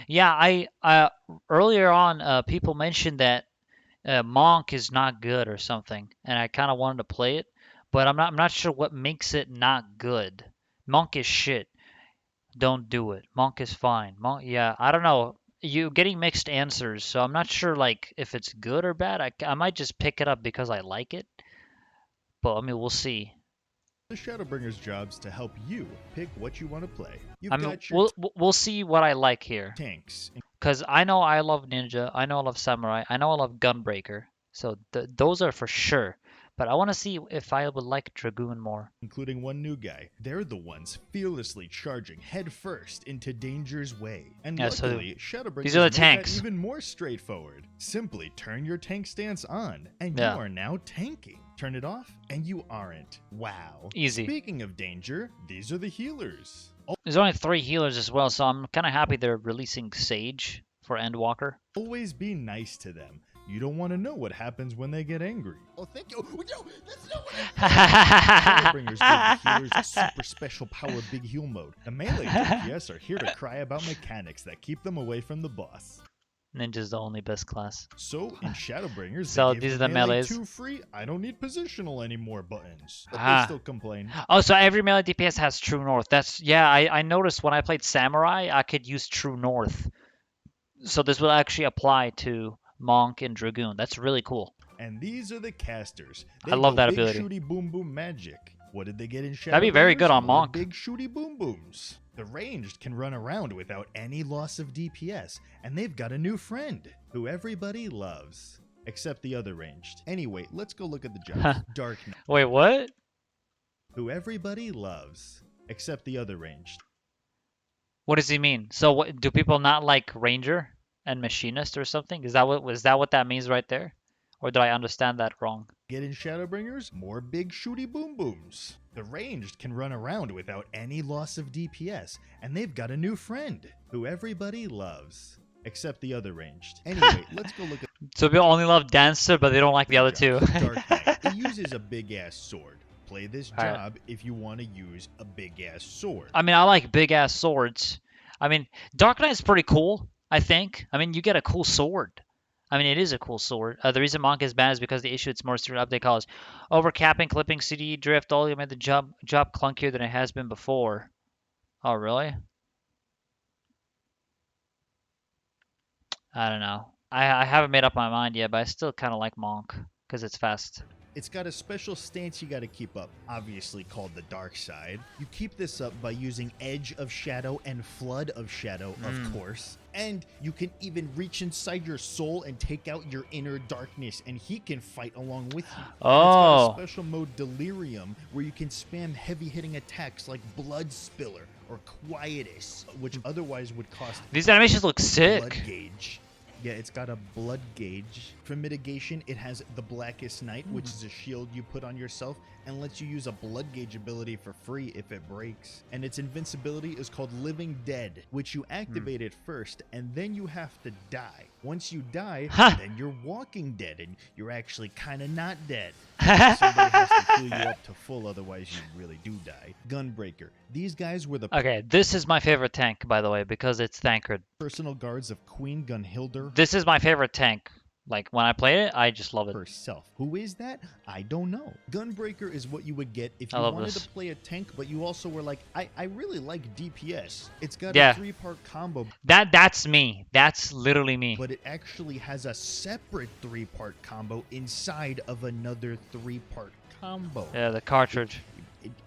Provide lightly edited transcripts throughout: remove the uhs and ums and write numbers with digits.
Yeah, I earlier on people mentioned that Monk is not good or something, and I kind of wanted to play it, but I'm not sure what makes it not good. Monk is shit. Don't do it. Monk is fine. Monk, yeah, I don't know. You getting mixed answers, so I'm not sure like if it's good or bad. I might just pick it up because I like it, but I mean we'll see. The Shadowbringers' job's to help you pick what you want to play. I You've mean got your we'll see what I like here. tanks. Because I know I love Ninja, I know I love Samurai, I know I love Gunbreaker. So those are for sure. But I want to see if I would like Dragoon more. Including one new guy. They're the ones fearlessly charging headfirst into danger's way. And Yeah, so luckily, these are the Shadowbringers made that tanks. even more straightforward. Simply turn your tank stance on, and you Yeah, are now tanking. Turn it off, and you aren't. Wow. easy. Speaking of danger, these are the healers. There's only 3 healers as well, so I'm kind of happy they're releasing Sage for Endwalker. Always be nice to them. You don't want to know what happens when they get angry. Oh, thank you. No, that's not what Shadowbringers give the healers a super special power big heal mode. The melee DPS are here to cry about mechanics that keep them away from the boss. Ninja's the only best class. So in Shadowbringers, So they these gave are the melee melees. 2 free. I don't need positional anymore buttons. But Ah. they still complain. Oh, so every melee DPS has True North. That's yeah. I noticed when I played Samurai, I could use True North. So this will actually apply to Monk and Dragoon. That's really cool. And these are the casters. They I love go that big ability. shooty boom boom magic. What did they get in Shadowbringers? That'd be very good on More Monk. Big shooty boom booms. The ranged can run around without any loss of DPS, and they've got a new friend who everybody loves. Except the other ranged. Anyway, let's go look at the jobs. Dark Knight, Wait, what? who everybody loves. Except the other ranged. What does he mean? So what do people not like Ranger and Machinist or something? Is that what that means right there? Or did I understand that wrong? Get in Shadowbringers? More big shooty boom booms. The ranged can run around without any loss of DPS, and they've got a new friend who everybody loves. Except the other ranged. Anyway, let's go look at So people only love Dancer, but they don't like the other two. Dark Knight. He uses a big ass sword. Play this Alright. job if you want to use a big ass sword. I mean, I like big ass swords. I mean, Dark Knight's pretty cool, I think. I mean, you get a cool sword. I mean, it is a cool sword. The reason Monk is bad is because the issue its more serious update calls overcapping, clipping, CD, drift, all you made the job clunkier than it has been before. Oh, really? I don't know. I haven't made up my mind yet, but I still kind of like Monk because it's fast. It's got a special stance you got to keep up, obviously called the dark side. You keep this up by using Edge of Shadow and Flood of Shadow, of course. And you can even reach inside your soul and take out your inner darkness, and he can fight along with you. And it's got a special mode Delirium, where you can spam heavy-hitting attacks like Blood Spiller or Quietus, which otherwise would cost These animations look Blood sick. Gauge. Yeah, it's got a blood gauge. For mitigation, it has the Blackest Night, which is a shield you put on yourself and lets you use a blood gauge ability for free if it breaks. And its invincibility is called Living Dead, which you activate it first, and then you have to die. Once you die, then you're Walking Dead, and you're actually kind of not dead. Somebody has to heal you up to full, otherwise you really do die. Gunbreaker. These guys were the Okay, this is my favorite tank, by the way, because it's Thancred. personal guards of Queen Gunhilda This is my favorite tank. Like, when I play it, I just love it. herself. Who is that? I don't know. Gunbreaker is what you would get if I you love wanted this. to play a tank, but you also were like, I really like DPS. It's got Yeah. a 3-part combo, That's me. That's literally me. but it actually has a separate 3-part combo inside of another 3-part combo. Yeah, the cartridge.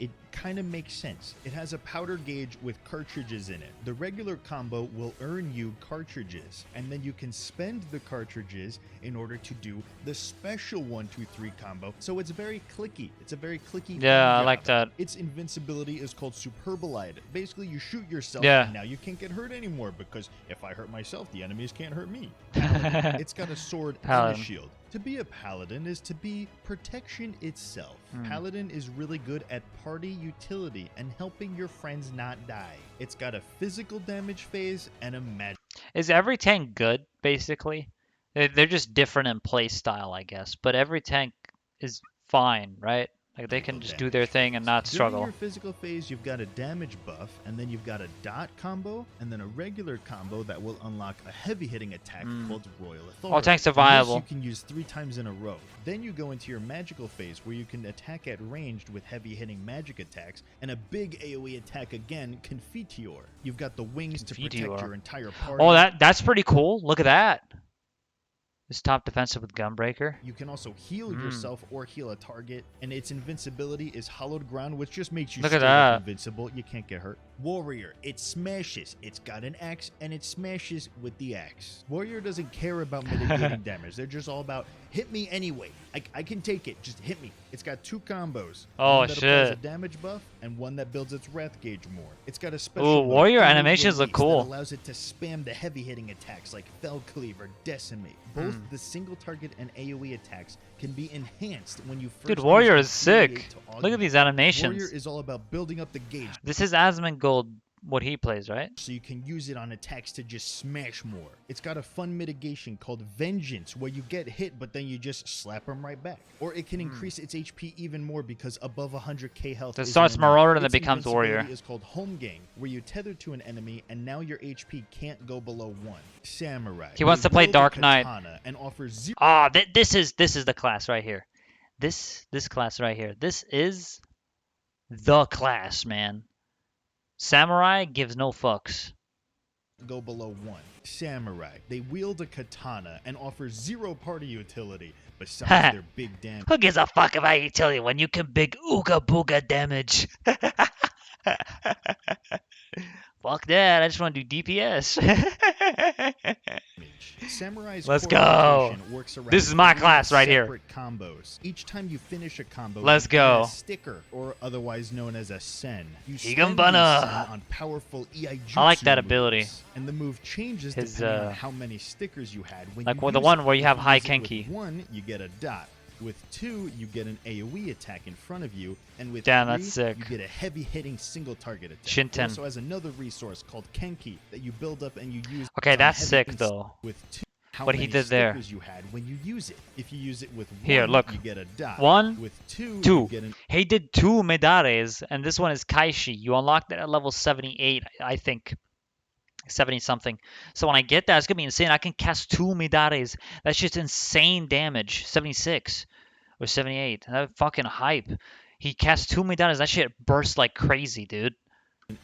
It kind of makes sense. It has a powder gauge with cartridges in it. The regular combo will earn you cartridges, and then you can spend the cartridges in order to do the special 1-2-3 combo. So it's very clicky. It's a very clicky. Yeah, I job. like that. Its invincibility is called Superbolide. Basically, you shoot yourself, Yeah. and now you can't get hurt anymore, because if I hurt myself, the enemies can't hurt me. Paladin. It's got a sword and Paladin. a shield. To be a paladin is to be protection itself. Paladin is really good at party utility and helping your friends not die. It's got a physical damage phase and a magic. Is every tank good, basically? They're just different in play style, I guess. But every tank is fine, right? Like they can just do damage. their thing and not During struggle. your physical phase, you've got a damage buff, and then you've got a dot combo, and then a regular combo that will unlock a heavy hitting attack called Royal Authority. All tanks are And this viable. you can use 3 times in a row. Then you go into your magical phase, where you can attack at ranged with heavy hitting magic attacks, and a big AoE attack again, Confiteor. You've got the wings to protect Confiteor. your entire party. Oh, that's pretty cool. Look at that. This top defensive with Gunbreaker. You can also heal yourself or heal a target, and its invincibility is Hollowed Ground, which just makes you Look at straight up that. invincible. You can't get hurt. Warrior, it smashes. It's got an axe, and it smashes with the axe. Warrior doesn't care about mitigating damage. They're just all about, hit me anyway. I can take it. Just hit me. It's got 2 combos. Oh, one that applies a shit. damage buff, and one that builds its wrath gauge more. It's got a special Ooh, mode, warrior Image animations look Release, cool. that allows it to spam the heavy hitting attacks like Fell Cleave or Decimate. Both the single target and AoE attacks can be enhanced when you first Dude, use warrior the is sick. affiliate to Look at augment. these animations. Warrior is all about building up the gauge, This is Asmongold, what he plays, right? so you can use it on attacks to just smash more. It's got a fun mitigation called Vengeance, where you get hit but then you just slap them right back. Or it can increase its HP even more because above 100k health. So it isn't starts enough. Marauder and then Its becomes Warrior. invincibility is called Home Gang, where you tether to an enemy and now your HP can't go below 1. Samurai. He wants They to play wield a Dark Knight. katana and offers 0 Ah, this is the class right here. This class right here. This is the class, man. Samurai gives no fucks. go below 1. Samurai. They wield a katana and offer 0 party utility besides their big damage. Who gives a fuck about utility when you can big ooga booga damage? Fuck that, I just want to do DPS. Samurai's Let's core go. rotation works around This is my 3 class right here. separate combos. Each time you finish a combo, Let's you gain go. a sticker, or otherwise known as a sen. You spend Higambana. these sen on powerful Iaijutsu I like that moves, ability. and the move changes His, depending on how many stickers you had. When like you well, the use one it. where you If have high use it with Kenki. 1, you get a dot. With 2, you get an AoE attack in front of you, and with Damn, 3, that's sick. you get a heavy-hitting single target attack. Shinten. It also has another resource called Kenki that you build up and you use. Okay, on that's heavy sick inst- though. With 2, how What he many did there. stickers you had when you use it. If you use it with 1, Here, look. you get a dot. 1, With 2, 2. you get an He did 2 Medares, and this one is Kaishi. You unlock that at level 78, I think. 70 something. So when I get that, it's gonna be insane. I can cast 2 Medares. That's just insane damage. 76 or 78. That fucking hype. He casts 2 Medares. That shit bursts like crazy, dude.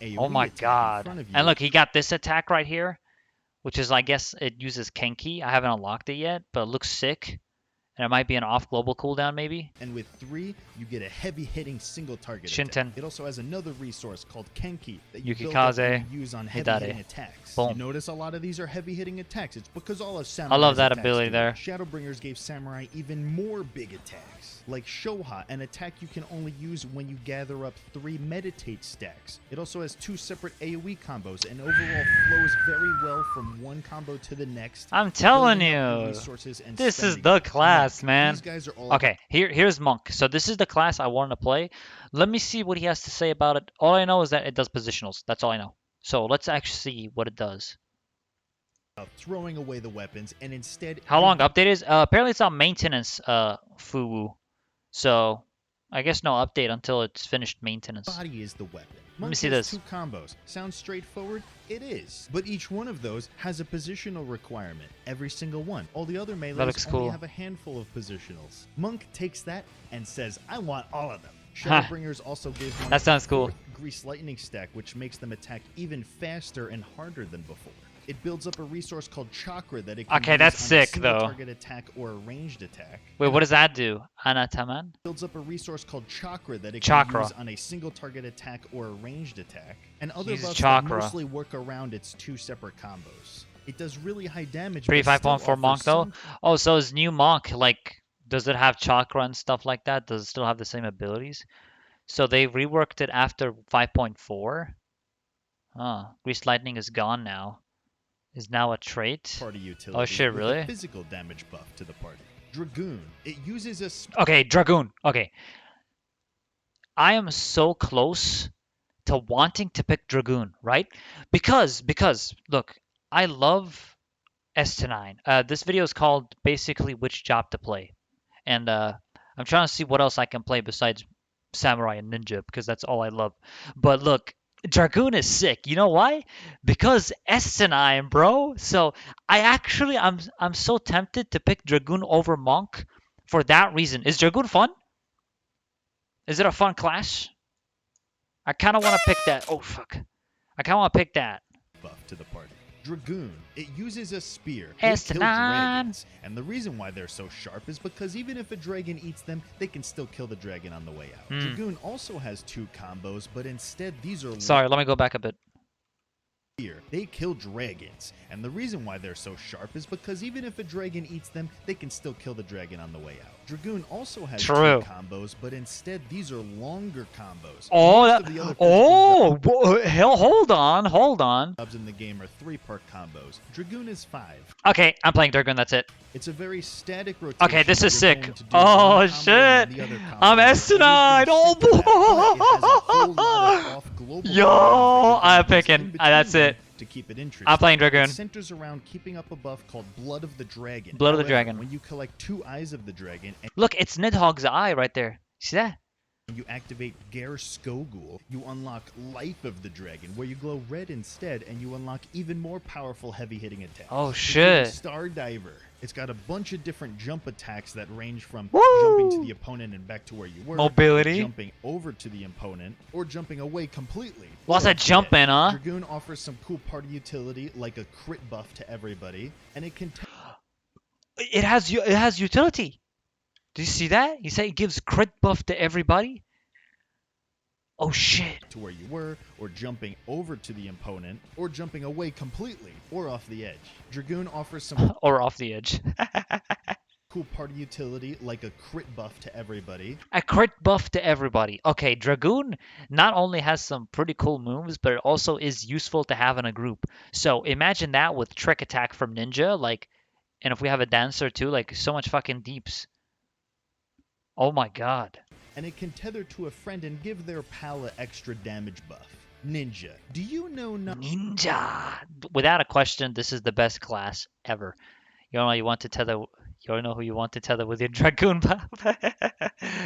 AoE Oh my attack in god. front of you. And look, he got this attack right here, which is, I guess, it uses Kenki. I haven't unlocked it yet, but it looks sick. And it might be an off global cooldown, maybe. And with 3, you get a heavy-hitting single target Shinten. attack. It also has another resource called Kenki that you build Yukikaze, up and you use on Hidare. heavy-hitting attacks. Boom. You notice a lot of these are heavy-hitting attacks. It's because all of Samurai's love that attacks ability do there. that. Shadowbringers gave Samurai even more big attacks, like Shoha, an attack you can only use when you gather up 3 meditate stacks. It also has 2 separate AoE combos and overall flows very well from one combo to the next. I'm telling building up the you. resources and This is spending the it. class, Monk. man. These guys are all Okay, here's Monk. So this is the class I wanted to play. Let me see what he has to say about it. All I know is that it does positionals. That's all I know. So let's actually see what it does. about throwing away the weapons and instead How long update is? Apparently it's on maintenance, Fuwu. So I guess no update until it's finished maintenance. body is the weapon. Let me Monk see has this. 2 combos. Sounds straightforward? It is. But each one of those has a positional requirement. Every single one. All the other melees looks only cool. have a handful of positionals. Monk takes that and says, I want all of them. Shadowbringers also gives one That sounds cool. 4th Grease Lightning stack, which makes them attack even faster and harder than before. It builds up a resource called Chakra that it can Okay, use that's on a sick, single though. target attack or a ranged attack. Wait, what does that do? Anataman? Builds up a resource called Chakra that it Chakra. can use on a single target attack or a ranged attack, and other Uses buffs Chakra. that mostly work around its 2 separate combos. It does really high damage. Pretty but still 5.4 Monk offers though? some- Oh, so his new Monk, like, does it have chakra and stuff like that? Does it still have the same abilities? So they reworked it after 5.4? Huh. Grease Lightning is gone now. Is now a trait? Party utility Oh shit, with a really? physical damage buff to the party. Dragoon. It uses a Okay, Dragoon. Okay. I am so close to wanting to pick Dragoon, right? Because look, I love S9. This video is called basically which job to play. And I'm trying to see what else I can play besides samurai and ninja because that's all I love. But look, Dragoon is sick. You know why? Because S9, bro. So I'm so tempted to pick Dragoon over Monk for that reason. Is Dragoon fun? Is it a fun class? I kind of want to pick that. Oh fuck. I kind of want to pick that. Buff to the party. Dragoon. It uses a spear. They kill S9. dragons. And the reason why they're so sharp is because even if a dragon eats them, they can still kill the dragon on the way out. Dragoon also has 2 combos, but instead these are... Sorry, let me go back a bit. They kill dragons, and the reason why they're so sharp is because even if a dragon eats them, they can still kill the dragon on the way out. Dragoon also has 2 combos, but instead these are longer combos. Hell, hold on. Subs in the game are 3-part combos. Dragoon is 5. Okay, I'm playing Dragoon, that's it. It's a very static rotation. Okay, this is sick. Oh shit! I'm S9! Oh boy! Yo! I'm picking. That's it. To keep it interesting. I'm playing Dragoon. It centers around keeping up a buff called Blood of the Dragon. Blood of the Dragon. When you collect 2 eyes of the dragon... Look, it's Nidhogg's eye right there. See that? When you activate Ger Skogul, you unlock Life of the Dragon, where you glow red instead, and you unlock even more powerful heavy-hitting attacks. Oh shit! Star Diver. It's got a bunch of different jump attacks that range from Woo! jumping to the opponent and back to where you were, mobility, jumping over to the opponent, or jumping away completely. Lots of jumping, huh? Dragoon offers some cool party utility, like a crit buff to everybody, and it can... It has utility. Do you see that? You say it gives crit buff to everybody? Oh shit. To where you were, or jumping over to the opponent, or jumping away completely, or off the edge. Dragoon offers some... or off the edge. cool party utility, like a crit buff to everybody. A crit buff to everybody. Okay, Dragoon not only has some pretty cool moves, but it also is useful to have in a group. So imagine that with trick attack from Ninja, like, and if we have a dancer too, like so much fucking deeps. Oh my god. And it can tether to a friend and give their pal an extra damage buff. Ninja. Do you know... Ninja! Without a question, this is the best class ever. You don't know you want to tether... You don't know who you want to tether with your Dragoon buff?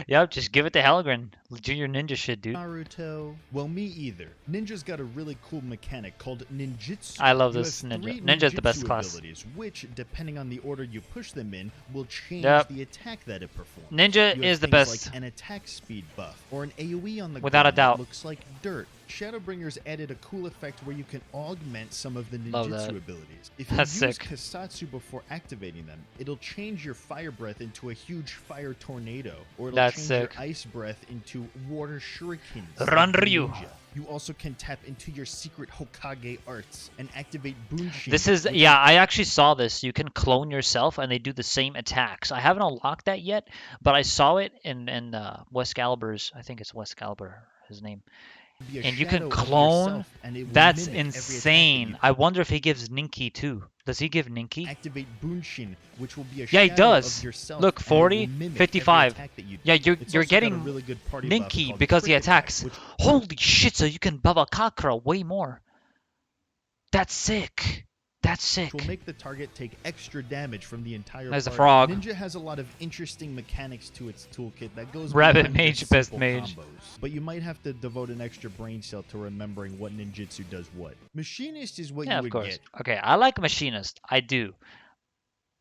Yep, just give it to Helgren. Do your ninja shit, dude. Naruto. Well, me either. Ninja's got a really cool mechanic called ninjutsu. I love this ninja. Ninja's the best class. Which, depending on the order you push them in, will change the attack that it performs. Ninja is the best. Like an attack speed buff, or an AoE on the without a doubt. That looks like dirt. Shadowbringers added a cool effect where you can augment some of the ninjutsu abilities. If you use Kasatsu before activating them, it'll change your fire breath into a huge fire tornado, or it'll change your ice breath into water shurikens. Run Ryu. You also can tap into your secret Hokage arts and activate Bunshin. This is, yeah, I actually saw this. You can clone yourself and they do the same attacks. I haven't unlocked that yet, but I saw it in Westcalibur's, I think it's Westcalibur, his name. And you can clone. That's insane. I wonder if he gives Ninki too. Does he give Ninki? Activate Bunshin, which will be a he does. Of yourself. Look, 40, 55. Yeah, you're getting really good Ninki because he attacks. Holy shit! So you can Babakakra way more. That's sick. That's sick. Which will make the target take extra damage from the entire There's a frog. Ninja has a lot of interesting mechanics to its toolkit that goes Rabbit Mage, best mage. Combos. But you might have to devote an extra brain cell to remembering what ninjutsu does what. Machinist is what you would get. Okay, I like Machinist. I do.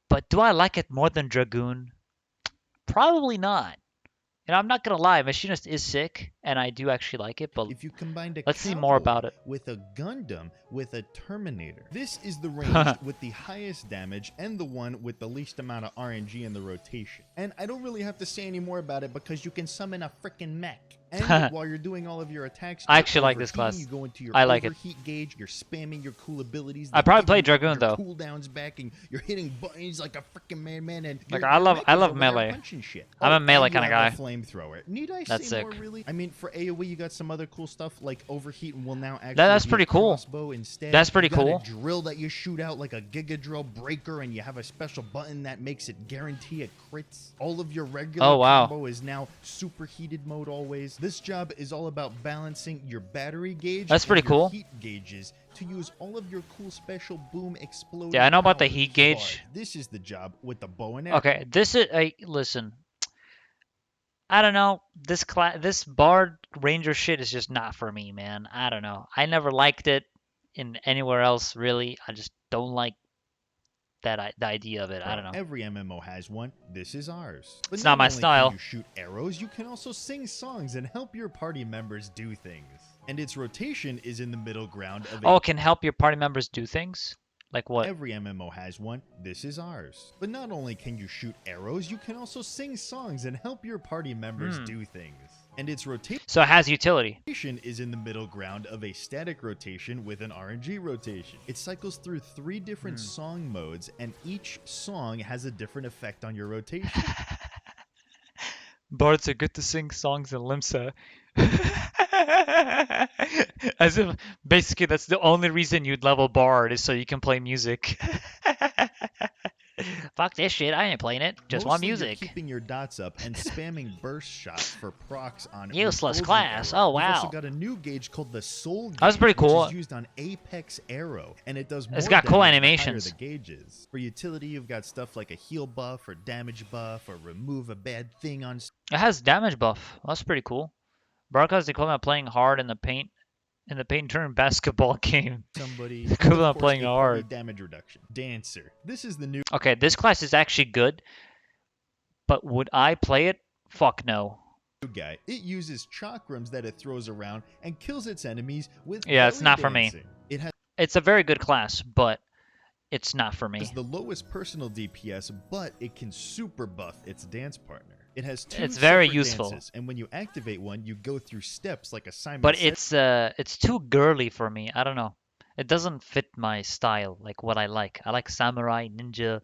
But do I like it more than Dragoon? Probably not. And I'm not gonna lie, Machinist is sick, and I do actually like it. But if you combined let's see more about it. With a Gundam, with a Terminator, this is the range with the highest damage and the one with the least amount of RNG in the rotation. And I don't really have to say any more about it because you can summon a freaking mech. And while you're doing all of your attacks, I actually like this class. You go into your I like overheat gauge. You're spamming your cool abilities. I probably play Dragoon though. Cooldowns back, and you're hitting buttons like a freaking madman. And like I love melee. I'm a melee kind of guy. Flamethrower. Need I That's say sick. more? Really? I mean, for AOE, you got some other cool stuff like overheat, and will now actually. That's pretty cool. Instead. That's pretty cool. A drill that you shoot out like a Giga Drill breaker, and you have a special button that makes it guarantee it crits. All of your regular combo is now superheated mode always. This job is all about balancing your battery gauge. That's pretty cool. Heat gauges to use all of your cool special boom explode. Yeah, I know about the heat gauge. This is the job with the bow and arrow. Okay, this is a listen. I don't know. This Bard Ranger shit is just not for me, man. I don't know. I never liked it in anywhere else, really. I just don't like the idea of it. I don't know. Every MMO has one. This is ours. But It's not not my only can style. you shoot arrows, you can also sing songs and help your party members do things. And its rotation is in the middle ground of Oh, it can help your party members do things? Like what? Every MMO has one. This is ours. But not only can you shoot arrows, you can also sing songs and help your party members do things. And its rotation So it has utility. is in the middle ground of a static rotation with an RNG rotation. It cycles through 3 different song modes, and each song has a different effect on your rotation. Bards are good to sing songs in Limsa. As if basically that's the only reason you'd level Bard is so you can play music. Fuck this shit, I ain't playing it. Just want Mostly music. You're keeping your dots up and spamming burst shots for procs on Useless Repulsion class. Arrow. Oh, wow. We've also got a new gauge called the Soul Gauge, That was pretty cool. which is used on Apex Arrow, and it does more It's got cool damage the higher animations. the gauges. For utility, you've got stuff like a heal buff or damage buff or remove a bad thing on It has damage buff. That's pretty cool. Barca is the equivalent of playing hard in the paint turn basketball game. somebody. Equivalent And of playing a party hard. damage reduction. Dancer. This is the new Okay, this class is actually good, but would I play it? Fuck no. guy. It uses chakrams that it throws around and kills its enemies with Yeah, it's belly not for me. dancing. It has It's a very good class, but it's not for me. the lowest personal DPS, but it can super buff its dance partner. It has 2 It's very separate useful. dances, and when you activate one, you go through steps like a Simon But Says. it's too girly for me. I don't know. It doesn't fit my style, like what I like. I like samurai, ninja,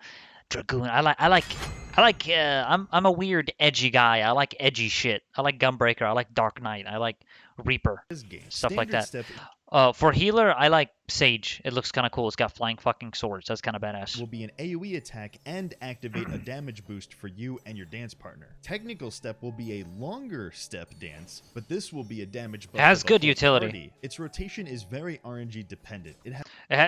dragoon. I'm a weird edgy guy. I like edgy shit. I like Gunbreaker. I like Dark Knight. I like Reaper. This game. Stuff like Standard that. step For healer, I like Sage. It looks kind of cool. It's got flying fucking swords. That's kind of badass. will be an AoE attack and activate a damage boost for you and your dance partner. Technical step will be a longer step dance, but this will be a damage buff. It has for the good whole utility. party. Its rotation is very RNG dependent.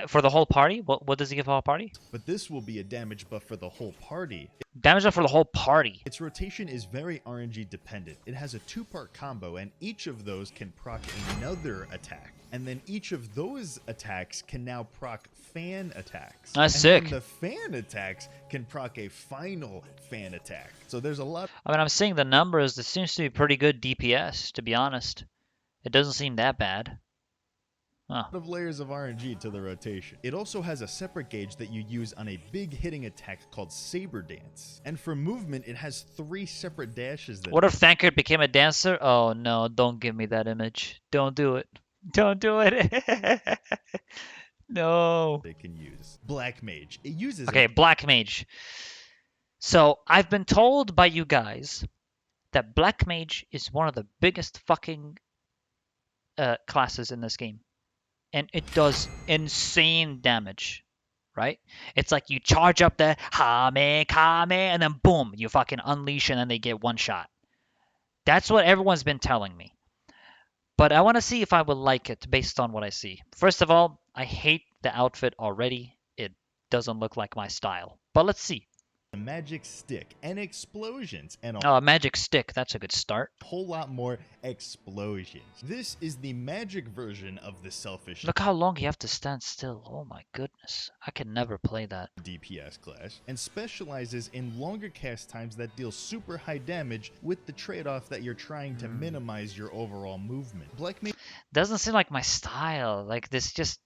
For the whole party? What does it give the whole party? But this will be a damage buff for the whole party. Damage up for the whole party. Its rotation is very RNG dependent. It has a 2-part combo, and each of those can proc another attack. And then each of those attacks can now proc fan attacks. That's and sick. then the fan attacks can proc a final fan attack. So there's a lot I mean, I'm seeing the numbers. This seems to be pretty good DPS, to be honest. It doesn't seem that bad. Huh. of layers of RNG to the rotation. It also has a separate gauge that you use on a big hitting attack called Saber Dance. And for movement, it has 3 separate dashes that What if Thankard became a dancer? Oh no, don't give me that image. Don't do it. Don't do it. No. they can use. Black Mage. It uses Okay, Black Mage. So, I've been told by you guys that Black Mage is one of the biggest fucking classes in this game. And it does insane damage, right? It's like you charge up the Hame Kame and then boom, you fucking unleash and then they get one shot. That's what everyone's been telling me. But I want to see if I would like it based on what I see. First of all, I hate the outfit already. It doesn't look like my style. But let's see. a magic stick and explosions and Oh, a magic stick. That's a good start. whole lot more explosions. This is the magic version of the selfish Look how long you have to stand still. Oh my goodness. I can never play that. DPS class and specializes in longer cast times that deal super high damage with the trade-off that you're trying to minimize your overall movement. Black Doesn't seem like my style. Like this just,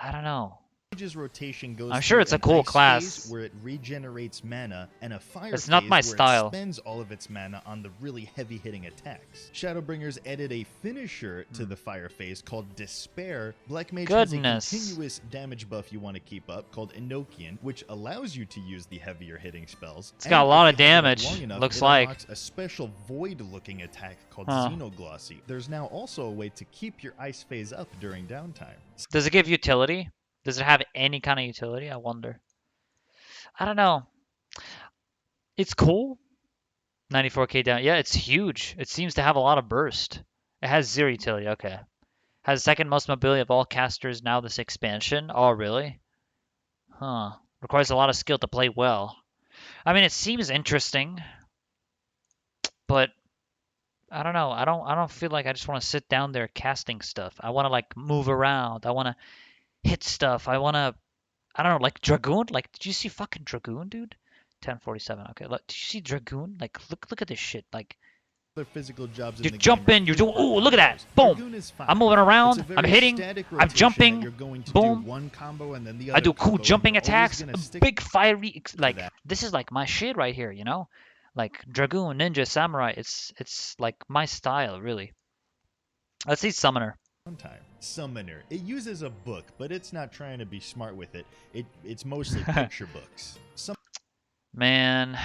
I don't know. Mage's rotation goes I'm sure through it's a an cool ice class. phase where it regenerates mana and a fire It's not phase my where style. it spends all of its mana on the really heavy hitting attacks. Shadowbringers added a finisher to the fire phase called Despair. Black Mage Goodness. has a continuous damage buff you want to keep up called Enochian, which allows you to use the heavier hitting spells. It's got a And lot if of you hold it damage, long enough, looks it like. unlocks a special void looking attack called Huh. Xenoglossy. There's now also a way to keep your ice phase up during downtime. Does it give utility? Does it have any kind of utility? I wonder. I don't know. It's cool. 94k down. Yeah, it's huge. It seems to have a lot of burst. It has 0 utility. Okay. Has the second most mobility of all casters now this expansion. Oh, really? Huh. Requires a lot of skill to play well. I mean, it seems interesting, but I don't know. I don't feel like I just want to sit down there casting stuff. I want to like move around. I want to hit stuff. I don't know, like Dragoon. Like, did you see fucking Dragoon, dude? 1047. Okay, look, did you see Dragoon? Like, look at this shit. Like, Other physical jobs in you're the game are jumping. You're doing. fewer Ooh, look at that. combos. Boom. Dragoon is fine. I'm moving It's a around. I'm very hitting. static I'm rotation that jumping. you're going to Boom. do one combo and then the I other do cool combo, and jumping you're always attacks. gonna A stick big fiery. to Like, that. this is like my shit right here. You know, like Dragoon, Ninja, Samurai. It's like my style, really. Let's see Summoner. Time. Summoner. It uses a book, but it's not trying to be smart with it. It's mostly picture books. Man,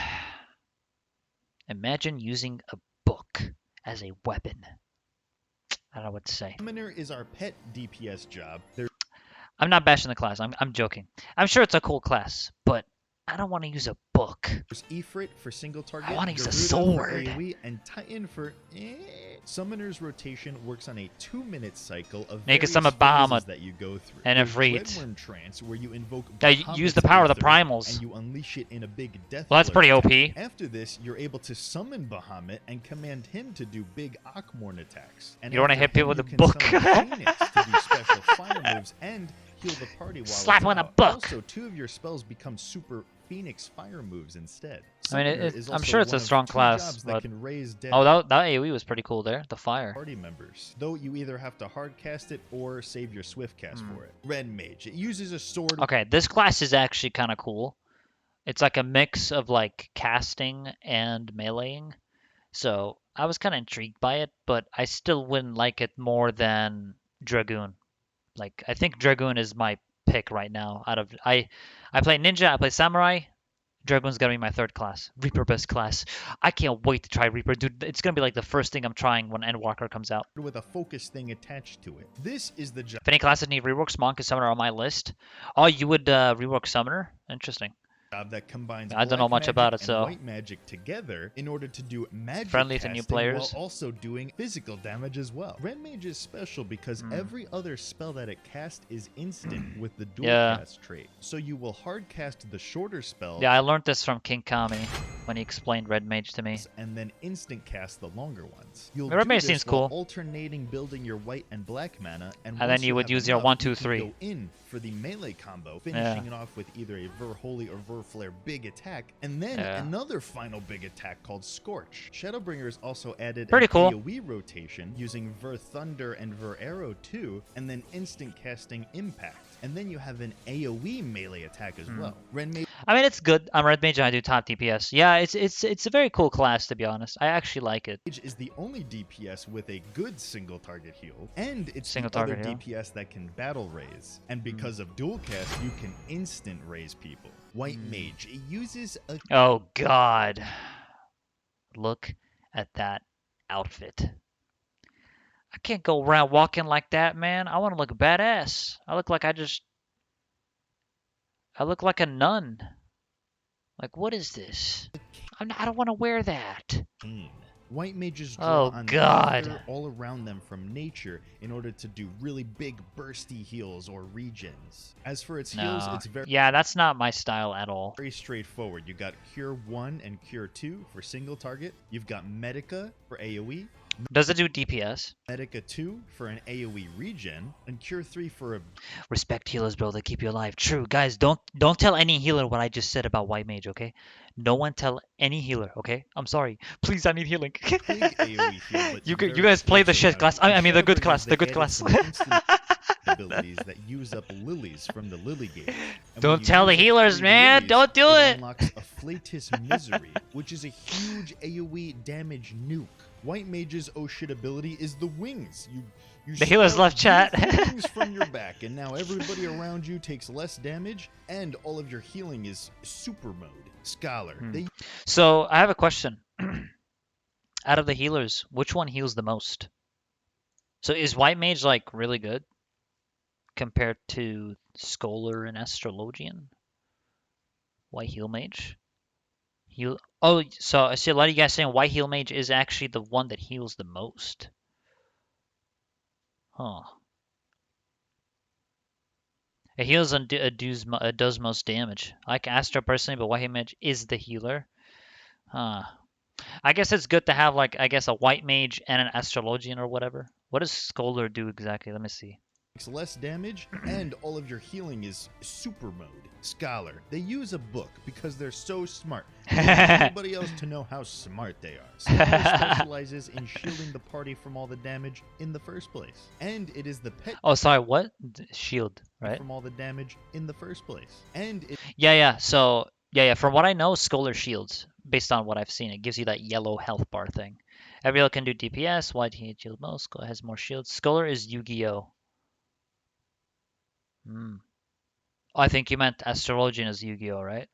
imagine using a book as a weapon. I don't know what to say. Summoner is our pet DPS job. There's I'm not bashing the class. I'm joking. I'm sure it's a cool class, but I don't want to use a book. Ifrit for single target, I want to use a Garuda sword. for AoE, and Titan for Summoner's rotation works on a 2-minute cycle of Make a various summon Bahamut phases that you go through. and a There's Freed. Dreadworm Trance, where you invoke Now, use the power of the Bahamut's primals. and you unleash it in a big death. Well, that's flare pretty attack. OP. After this, you're able to summon Bahamut and command him to do big Akmorn attacks. And You don't wanna after hit people him, with you a can book. summon Phoenix to do special fire moves and heal the party while Slap it's him with a out. book. Also, 2 of your spells become super Phoenix fire moves instead. I mean, Summoner is I'm also sure it's a one of strong 2 class, jobs but that can raise dead oh, that AoE was pretty cool there. The fire. party members, though you either have to hard cast it or save your swift cast for it. Red Mage. It uses a sword. Okay, this class is actually kind of cool. It's like a mix of like casting and meleeing. So I was kind of intrigued by it, but I still wouldn't like it more than Dragoon. Like, I think Dragoon is my pick right now. I play Ninja, I play Samurai. Dragoon's gonna be my third class. Reaper best class. I can't wait to try Reaper, dude. It's gonna be like the first thing I'm trying when Endwalker comes out. With a focus thing attached to it. This is the job If any classes need reworks, Monk and Summoner are on my list. Oh, you would rework Summoner? Interesting. that combines I don't know black much about magic it, and so white magic together in order to do magic friendly to new casting players. while also doing physical damage as well. Red Mage is special because every other spell that it casts is instant with the dual Yeah. cast trait. So you will hard cast the shorter spell Yeah, I learned this from King Kami when he explained Red Mage to me. and then instant cast the longer ones. You'll Red do Mage this seems while cool. alternating building your white and black mana, and then once you would have use your enough, 1, you 2, can 3. go in for the melee combo, finishing it off with either a Ver Holy or Ver Flare big attack, and then another final big attack called Scorch. Shadowbringers also added Pretty an cool. AoE rotation using Ver Thunder and Ver Arrow too, and then instant casting Impact. And then you have an AoE melee attack as well. Red Mage I mean, it's good. I'm Red Mage and I do top DPS. Yeah, it's a very cool class, to be honest. I actually like it. is the only DPS with a good single target heal, and it's Single the other target heal. DPS that can battle raise. And because of dual cast, you can instant raise people. White Mage, it uses a Oh, God. Look at that outfit. I can't go around walking like that, man. I want to look badass. I look like I look like a nun. Like, what is this? I don't want to wear that. cane. White mages draw Oh, on God. ether all around them from nature in order to do really big bursty heals or regens. As for its heals, No. it's very Yeah, that's not my style at all. straightforward. You got Cure 1 and Cure 2 for single target. You've got Medica for AoE, Does it do DPS? Medica 2 for an AoE regen, and Cure 3 for a Respect healers, bro. They keep you alive. True, guys. Don't tell any healer what I just said about White Mage, okay? No one tell any healer, okay? I'm sorry. Please, I need healing. big AoE heal. But You very guys play the close shit around class. it. And I mean the good Shadowbringers, class. they The good added class. some instant abilities that use up lilies from the lily gate. And when Don't you tell the use up healers, 3 man. lilies, Don't do it. Unlocks a Flatus Misery, which is a huge AoE damage nuke. White Mage's oh shit ability is the wings. You The healers sprout left chat. beautiful wings from your back, and now everybody around you takes less damage, and all of your healing is super mode. Scholar. They So I have a question. Out of the healers, which one heals the most? So is White Mage like really good compared to Scholar and Astrologian? White Heal Mage? Heal. Oh, so I see a lot of you guys saying White Heal Mage is actually the one that heals the most. Huh. It heals and does most damage. I like Astra personally, but White Heal Mage is the healer. Huh. I guess it's good to have like I guess a white mage and an astrologian or whatever. What does Scholar do exactly? Let me see. Takes less damage, and all of your healing is super mode. Scholar. They use a book because they're so smart. They want everybody else to know how smart they are. Scholar specializes in shielding the party from all the damage in the first place. And it is the pet Oh, sorry, what? Shield, right? from all the damage in the first place. And it Yeah. So, yeah. From what I know, Scholar shields, based on what I've seen, it gives you that yellow health bar thing. Every healer can do DPS. White he shield most. Scholar has more shields. Scholar is Yu-Gi-Oh. Hmm. I think you meant Astrologian is Yu-Gi-Oh, right?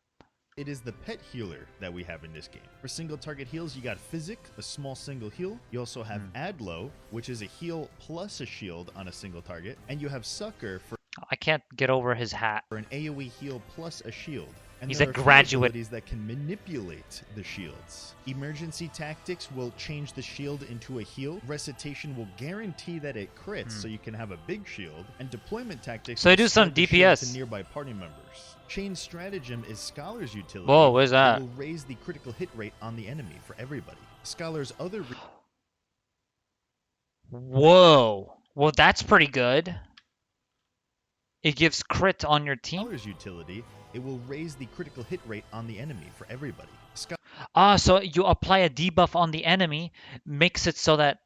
It is the pet healer that we have in this game. For single target heals, you got Physic, a small single heal. You also have Adlo, which is a heal plus a shield on a single target. And you have Sucker for I can't get over his hat. an AoE heal plus a shield. And He's there a are few graduate. abilities that can manipulate the shields. Emergency Tactics will change the shield into a heal. Recitation will guarantee that it crits, so you can have a big shield. And Deployment Tactics So will they do some spread the shield DPS. to nearby party members. Chain Stratagem is Scholar's utility. Whoa, what is that? It will raise the critical hit rate on the enemy for everybody. Scholar's other Whoa. Well, that's pretty good. It gives crit on your team. Scholar's utility, it will raise the critical hit rate on the enemy for everybody. So you apply a debuff on the enemy, makes it so that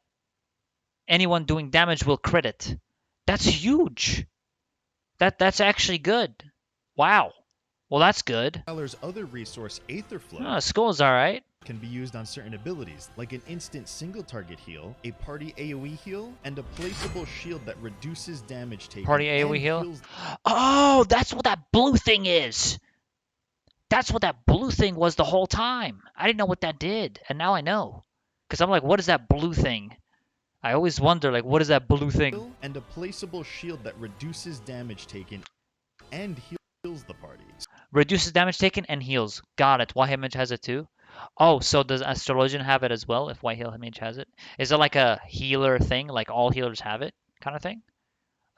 anyone doing damage will crit it. That's huge. That's actually good. Wow. Well, that's good. Scholar's other resource, Aetherflow, Skull's alright. can be used on certain abilities, like an instant single target heal, a party AoE heal, and a placeable shield that reduces damage taken. Party and AoE heal? heals- Oh, that's what that blue thing is. That's what that blue thing was the whole time. I didn't know what that did, and now I know. Because I'm like, what is that blue thing? I always wonder, like, what is that blue thing? And a placeable shield that reduces damage taken and heals the party. Reduces damage taken and heals. Got it. White Mage has it too. Oh, so does Astrologian have it as well if White Mage has it? Is it like a healer thing, like all healers have it kind of thing?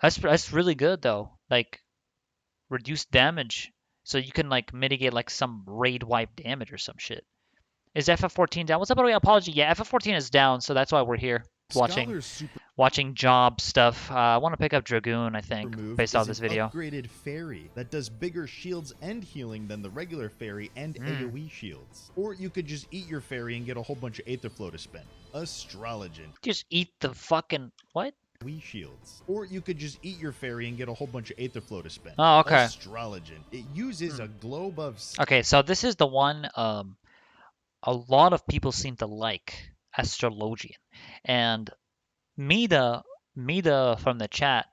That's really good though. Like reduce damage so you can like mitigate like some raid wipe damage or some shit. Is FF14 down? What's up, by the way? Apology. Yeah, FF14 is down, so that's why we're here watching Scholar's super watching job stuff. I want to pick up Dragoon, I think, move based is off this an video. upgraded fairy that does bigger shields and healing than the regular fairy and AoE shields. Or you could just eat your fairy and get a whole bunch of Aetherflow to spend. Astrologian. Just eat the fucking what? AoE shields. Or you could just eat your fairy and get a whole bunch of Aetherflow to spend. Oh, okay. Astrologian. It uses a globe of Okay, so this is the one a lot of people seem to like, Astrologian. And Mida from the chat,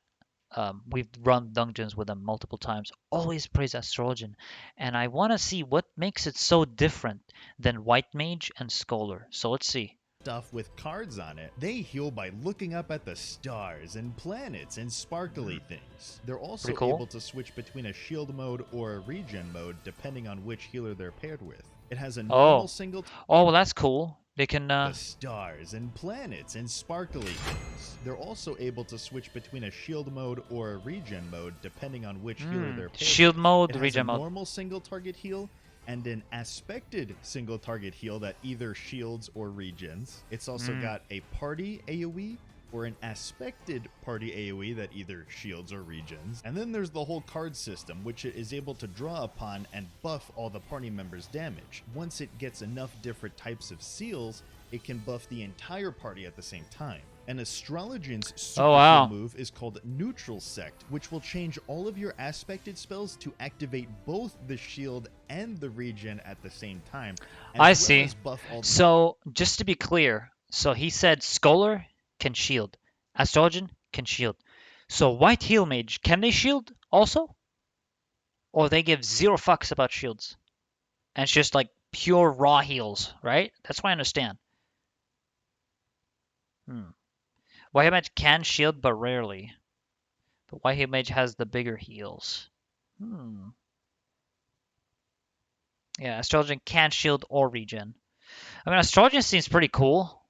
we've run dungeons with him multiple times, always praise Astrologian. And I want to see what makes it so different than White Mage and Scholar. So let's see. stuff with cards on it. They heal by looking up at the stars and planets and sparkly things. They're also Pretty cool. able to switch between a shield mode or a regen mode depending on which healer they're paired with. It has a normal single Oh, well, that's cool. They can the stars and planets and sparkly things. They're also able to switch between a shield mode or a regen mode depending on which healer they're paired shield with. mode, It has regen a mode. normal single target heal and an aspected single target heal that either shields or regens. It's also got a party AoE or an aspected party AoE that either shields or regens. And then there's the whole card system, which it is able to draw upon and buff all the party members' damage. Once it gets enough different types of seals, it can buff the entire party at the same time. An Astrologian's super wow. cool move is called Neutral Sect, which will change all of your aspected spells to activate both the shield and the regen at the same time. I see. As buff all So just to be clear, so he said Scholar can shield, Astrologian can shield. So White Heal Mage, can they shield also? Or they give zero fucks about shields? And it's just like pure raw heals, right? That's what I understand. White Heal Mage can shield, but rarely. But White Heal Mage has the bigger heals. Yeah, Astrologian can shield or regen. I mean, Astrologian seems pretty cool,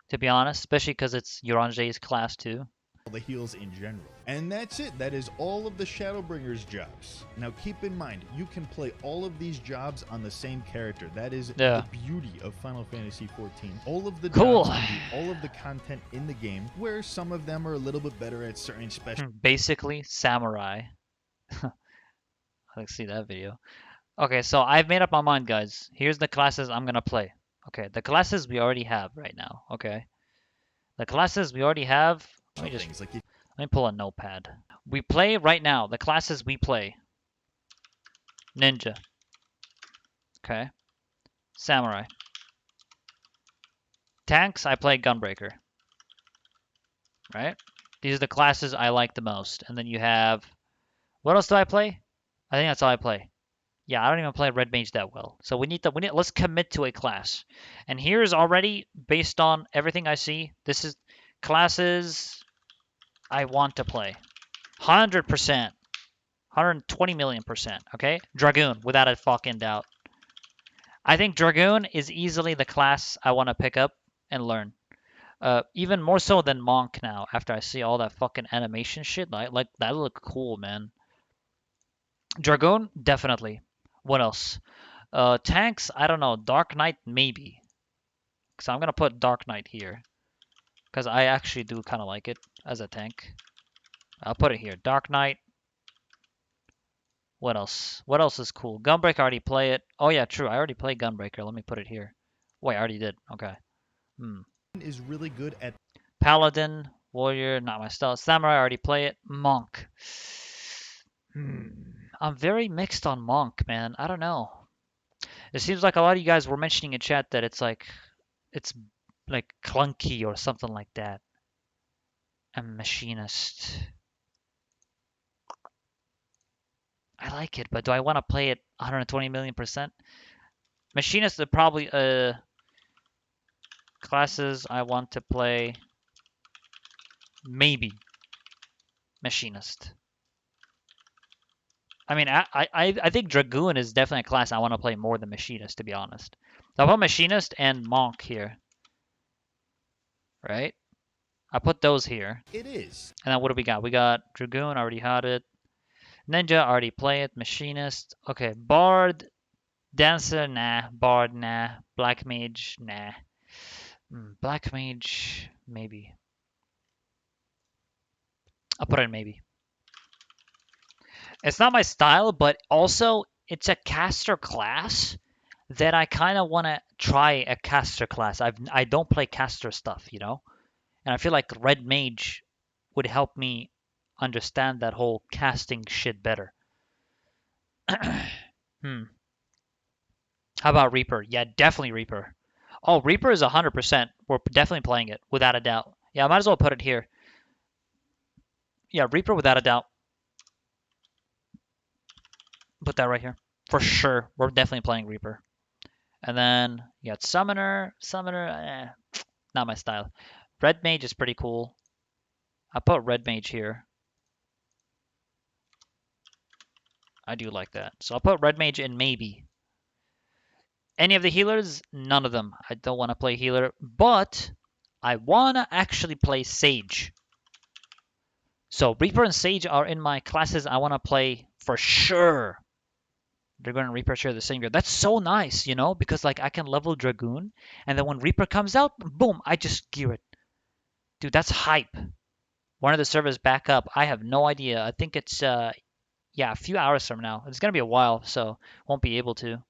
to be honest, especially because it's Urange's class too. the heals in general. And that's it. That is all of the Shadowbringers jobs. Now keep in mind, you can play all of these jobs on the same character. That is Yeah. the beauty of Final Fantasy XIV. All of the Cool. jobs can be all of the content in the game, where some of them are a little bit better at certain special. Basically, samurai. Let's see that video. Okay, so I've made up my mind, guys. Here's the classes I'm gonna play. Okay, the classes we already have right now. Okay, the classes we already have. Let me pull a notepad. We play right now. The classes we play. Ninja. Okay. Samurai. Tanks, I play Gunbreaker. Right? These are the classes I like the most. And then you have... What else do I play? I think that's all I play. Yeah, I don't even play Red Mage that well. So let's commit to a class. And here's already, based on everything I see, this is classes I want to play. 100%. 120 million percent. Okay? Dragoon, without a fucking doubt. I think Dragoon is easily the class I want to pick up and learn. Even more so than Monk now, after I see all that fucking animation shit. Like that look cool, man. Dragoon, definitely. What else? Tanks, I don't know. Dark Knight, maybe. So I'm gonna put Dark Knight here. Because I actually do kind of like it as a tank. I'll put it here. Dark Knight. What else? What else is cool? Gunbreaker, I already play it. Oh yeah, true. I already played Gunbreaker. Let me put it here. Wait, I already did. Okay. Is really good at Paladin, Warrior, not my style. Samurai, I already play it. Monk. I'm very mixed on Monk, man. I don't know. It seems like a lot of you guys were mentioning in chat that it's like clunky or something like that. A machinist. I like it, but do I want to play it 120 million percent? Machinist are probably classes I want to play. Maybe machinist. I mean, I think Dragoon is definitely a class I want to play more than machinist, to be honest. So I'll put machinist and monk here, right? I put those here. it is. And then what do we got? We got Dragoon, already had it. Ninja, already play it. Machinist. Okay, Bard. Dancer, nah. Bard, nah. Black Mage, nah. Black Mage, maybe. I'll put it in maybe. It's not my style, but also it's a caster class that I kind of want to try a caster class. I don't play caster stuff, you know? And I feel like Red Mage would help me understand that whole casting shit better. How about Reaper? Yeah, definitely Reaper. Oh, Reaper is 100%. We're definitely playing it, without a doubt. Yeah, I might as well put it here. Yeah, Reaper without a doubt. Put that right here. For sure. We're definitely playing Reaper. And then you got Summoner. Summoner, not my style. Red Mage is pretty cool. I'll put Red Mage here. I do like that. So I'll put Red Mage in maybe. Any of the healers? None of them. I don't want to play healer. But I want to actually play Sage. So Reaper and Sage are in my classes I want to play for sure. Dragoon and Reaper share the same gear. That's so nice, you know, because like I can level Dragoon, and then when Reaper comes out, boom, I just gear it. Dude, that's hype. One of the servers back up. I have no idea. I think it's yeah, a few hours from now. It's gonna be a while, so won't be able to.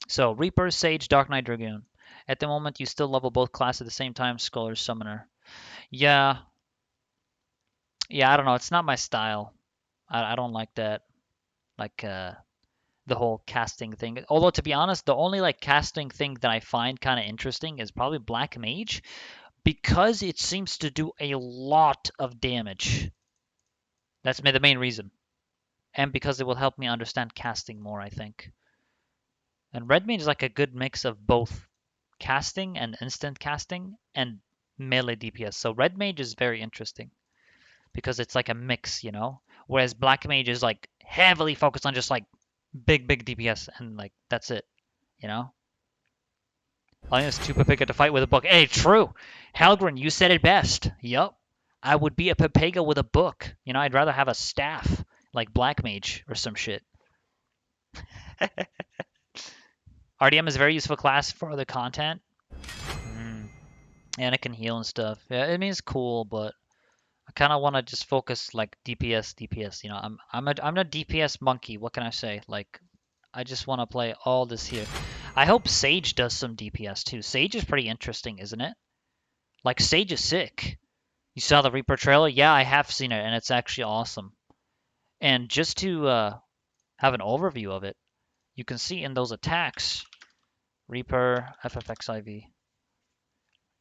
So Reaper, Sage, Dark Knight, Dragoon. At the moment, you still level both classes at the same time. Scholar, Summoner. Yeah, yeah. I don't know. It's not my style. I don't like that. Like the whole casting thing. Although to be honest, the only like casting thing that I find kind of interesting is probably Black Mage because it seems to do a lot of damage. That's the main reason. And because it will help me understand casting more, I think. And Red Mage is like a good mix of both casting and instant casting and melee DPS. So Red Mage is very interesting because it's like a mix, you know? Whereas Black Mage is like heavily focused on just like big DPS and like that's it, you know? Alninio's too Pepega to fight with a book. Hey, true. Halgren, you said it best. Yup. I would be a Pepega with a book. You know, I'd rather have a staff, like Black Mage or some shit. RDM is a very useful class for the content. And it can heal and stuff. Yeah, I mean it's cool, but I kind of want to just focus like DPS. You know, I'm a DPS monkey. What can I say? Like, I just want to play all this here. I hope Sage does some DPS too. Sage is pretty interesting, isn't it? Like Sage is sick. You saw the Reaper trailer? Yeah, I have seen it, and it's actually awesome. And just to have an overview of it, you can see in those attacks, Reaper, FFXIV.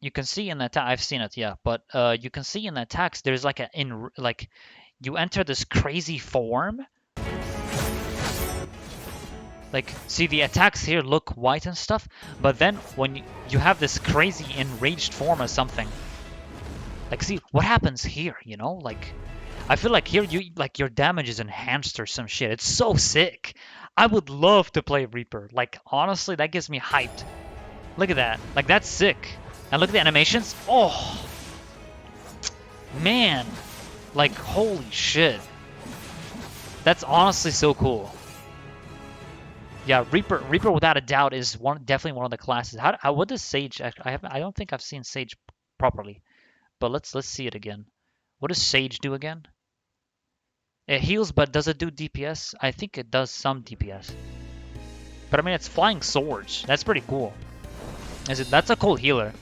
You can see in that I've seen it, yeah, but you can see in that text there's like like you enter this crazy form. Like, see, the attacks here look white and stuff, but then when you have this crazy enraged form or something, like, see what happens here, you know? Like, I feel like here your damage is enhanced or some shit. It's so sick. I would love to play Reaper. Like, honestly, that gets me hyped. Look at that. Like, that's sick. And look at the animations. Oh, man. Like, holy shit. That's honestly so cool. Yeah, Reaper without a doubt is definitely one of the classes. What does Sage? I don't think I've seen Sage properly, but let's see it again. What does Sage do again? It heals, but does it do DPS? I think it does some DPS. But I mean, it's flying swords. That's pretty cool. That's a cool healer.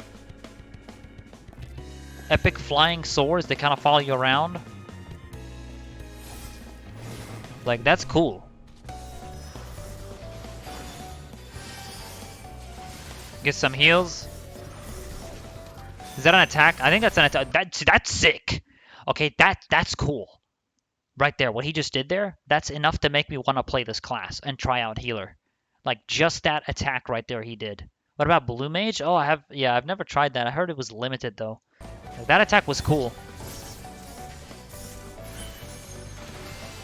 Epic flying swords. They kind of follow you around. Like, that's cool. Get some heals. Is that an attack? I think that's an attack. That's sick. Okay, that's cool. Right there, what he just did there, that's enough to make me want to play this class and try out healer. Like, just that attack right there he did. What about Blue Mage? Oh, I've never tried that. I heard it was limited, though. That attack was cool.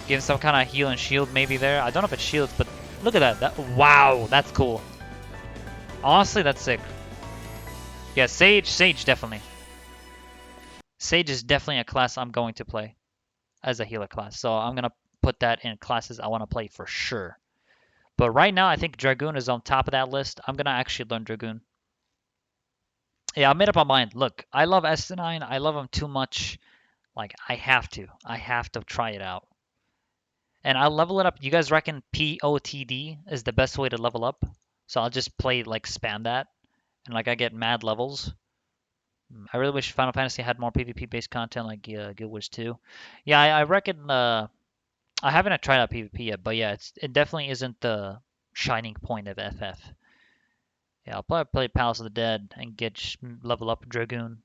Give some kind of heal and shield maybe there. I don't know if it shields, but look at that. Wow, that's cool. Honestly, that's sick. Yeah, Sage definitely. Sage is definitely a class I'm going to play as a healer class. So I'm going to put that in classes I want to play for sure. But right now, I think Dragoon is on top of that list. I'm going to actually learn Dragoon. Yeah, I made up my mind. Look, I love S9. I love him too much. Like, I have to. I have to try it out. And I'll level it up. You guys reckon POTD is the best way to level up? So I'll just play, like, spam that. And, like, I get mad levels. I really wish Final Fantasy had more PvP-based content like Guild Wars 2. Yeah, I reckon... I haven't tried out PvP yet, but yeah, it definitely isn't the shining point of FF. Yeah, I'll probably play Palace of the Dead and level up Dragoon.